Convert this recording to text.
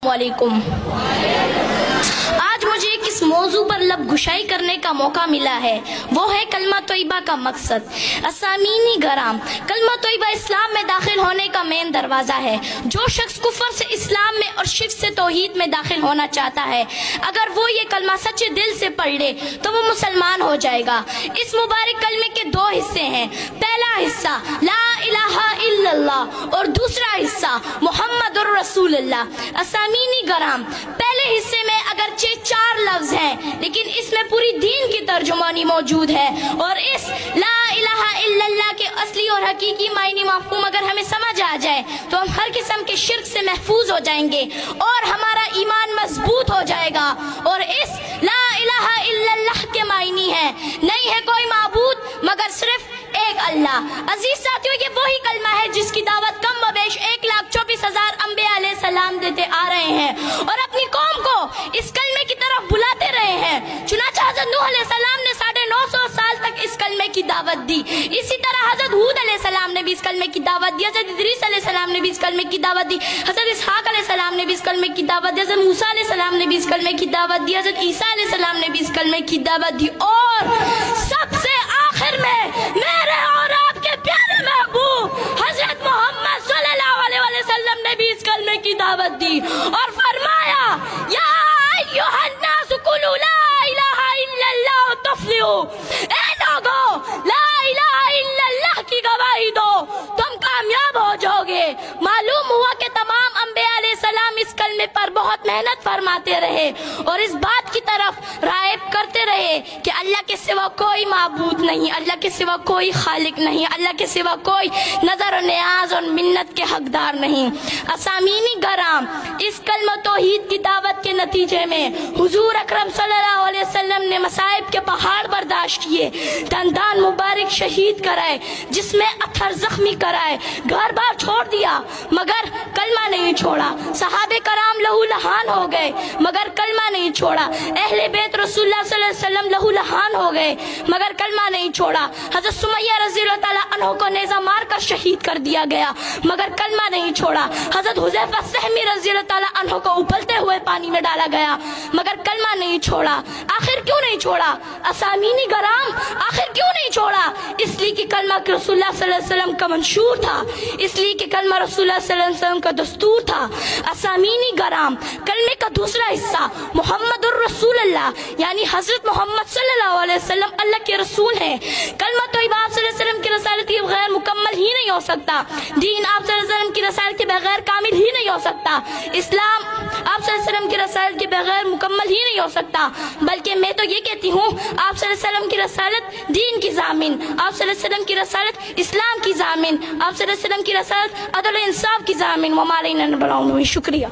वालेकुम। आज मुझे किस मौजू पर लब घुशाई करने का मौका मिला है, वो है कलमा तोयबा का मकसद। असामीनी गराम, कलमा तोयबा इस्लाम में दाखिल होने का मेन दरवाज़ा है। जो शख्स कुफर से इस्लाम में और शिर्क से तौहीद में दाखिल होना चाहता है, अगर वो ये कलमा सच्चे दिल से पढ़ ले तो वो मुसलमान हो जाएगा। इस मुबारक कलमे के दो हिस्से हैं। पहला हिस्सा ला इलाहा इल्लल्लाह और दूसरा हिस्सा मुहम्मदुर रसूलुल्लाह। असामीनी गराम, पहले हिस्से में अगरचे 4 लफ्ज हैं, लेकिन इसमें पूरी दीन की तर्जुमानी मौजूद है। और इस ला इलाहा इल्लल्लाह के असली और हकीकी मायने मफ़हूम अगर हमें समझ आ जाए तो हम हर किस्म के शिर्क से महफूज हो जाएंगे और हमारा ईमान मजबूत हो जाएगा। और इस ला इलाहा इल्लल्लाह के मायने हैं, नहीं है कोई माबूद मगर सिर्फ एक अल्लाह। अजीज साथियों, ये वही कलमा है जिसकी दावत कम बबेश 1,24,000 अंबिया अलैहिस्सलाम देते आ रहे हैं और अपनी कौम को इस कलमे की तरफ बुलाते रहे हैं। चुनांचे हज़रत नूह अलैहिस्सलाम ने 950 साल तक इस कलमे की दावत दी। इसी तरह हज़रत हूद अलैहिस्सलाम ने भी इस कलमे की दावत दी, हज़रत इदरीस अलैहिस्सलाम ने भी इस कलमे की दावत दी, हज़रत इसहाक अलैहिस्सलाम ने भी इस कलमे की दावत दी, हज़रत मूसा अलैहिस्सलाम ने भी इस कलमे की दावत दी, हज़रत ईसा अलैहिस्सलाम ने भी इस कलमे की दावत दी। और सबसे आखिर में मेरे और आपके प्यारे महबूब हज़रत मोहम्मद सल्लल्लाहु अलैहि वसल्लम ने भी इस कलमे की दावत दी और फरमाया, या अय्युहन्नास कुलू ला इलाहा इल्लल्लाह तुफ्लिहू। ए लोगों, ला इलाहा इल्लल्लाह की गवाही दो, तुम कामयाब हो जाओगे। मालूम हुआ कि तमाम अंबिया अलैहिस्सलाम इस कलमे पर बहुत मेहनत फरमाते रहे और इस बात की तरफ राइब करते रहे कि अल्लाह के सिवा कोई माबूद नहीं, अल्लाह के सिवा कोई खालिक नहीं, अल्लाह के सिवा कोई नजर और नियाज और मिन्नत के हकदार नहीं। असामीनी गराम, इस कलमा तौहीद की दावत के नतीजे में हुजूर अकरम सल्लल्लाहु अलैहि वसल्लम ने मसाइब के पहाड़ बर्दाश्त किए, दंदान मुबारक शहीद कराए, जिसमें अथर जख्मी कराए, घर बार छोड़ दिया मगर कलमा नहीं छोड़ा। सहाबे कराम लहू लहान हो गए मगर कलमा नहीं छोड़ा। अहले बैत रसूलुल्लाह सल्लल्लाहु अलैहि वसल्लम लहू लहान हो गए मगर कलमा नहीं छोड़ा। हज़रत सुमैया रज़ियल्लाहु ताला अन्हा को नेज़ा मार कर शहीद कर दिया गया मगर कलमा नहीं छोड़ा। हज़रत हुज़ैफा सहमी रज़ियल्लाहु ताला अन्हा को उबलते हुए पानी में डाला गया मगर कलमा नहीं छोड़ा। आखिर क्यों नहीं छोड़ा? असामीनी गराम, आखिर क्यों नहीं छोड़ा? इसलिए कि कलमा रसूलुल्लाह सल्लल्लाहु अलैहि वसल्लम का मंशूर था, इसलिए कि कलमा रसूलुल्लाह सल्लल्लाहु अलैहि वसल्लम का दस्तूर था। असामीनी गराम, कलमे का दूसरा हिस्सा मुहम्मदुर रसूलुल्लाह यानी हजरत मोहम्मद सल्लल्लाहु अलैहि वसल्लम अल्लाह के रसूल हैं। कलमा तोयबा आप सल्लल्लाहु अलैहि वसल्लम की रसालत के बगैर मुकम्मल ही नहीं हो सकता। दीन आप सल्लल्लाहु अलैहि वसल्लम की रसालत के बगैर कामिल ही नहीं हो सकता। इस्लाम आप सल्लल्लाहु अलैहि वसल्लम की रसालत के बगैर मुकम्मल ही नहीं हो सकता। बल्कि मैं तो ये कहती हूँ, आप सल्लल्लाहु अलैहि वसल्लम की रसालत दीन की जामिन, आप सल्लल्लाहु अलैहि वसल्लम की रसालत इस्लाम की जामिन, आप सल्लल्लाहु अलैहि वसल्लम की रसालत अदल इंसाफ की जामिन। शुक्रिया।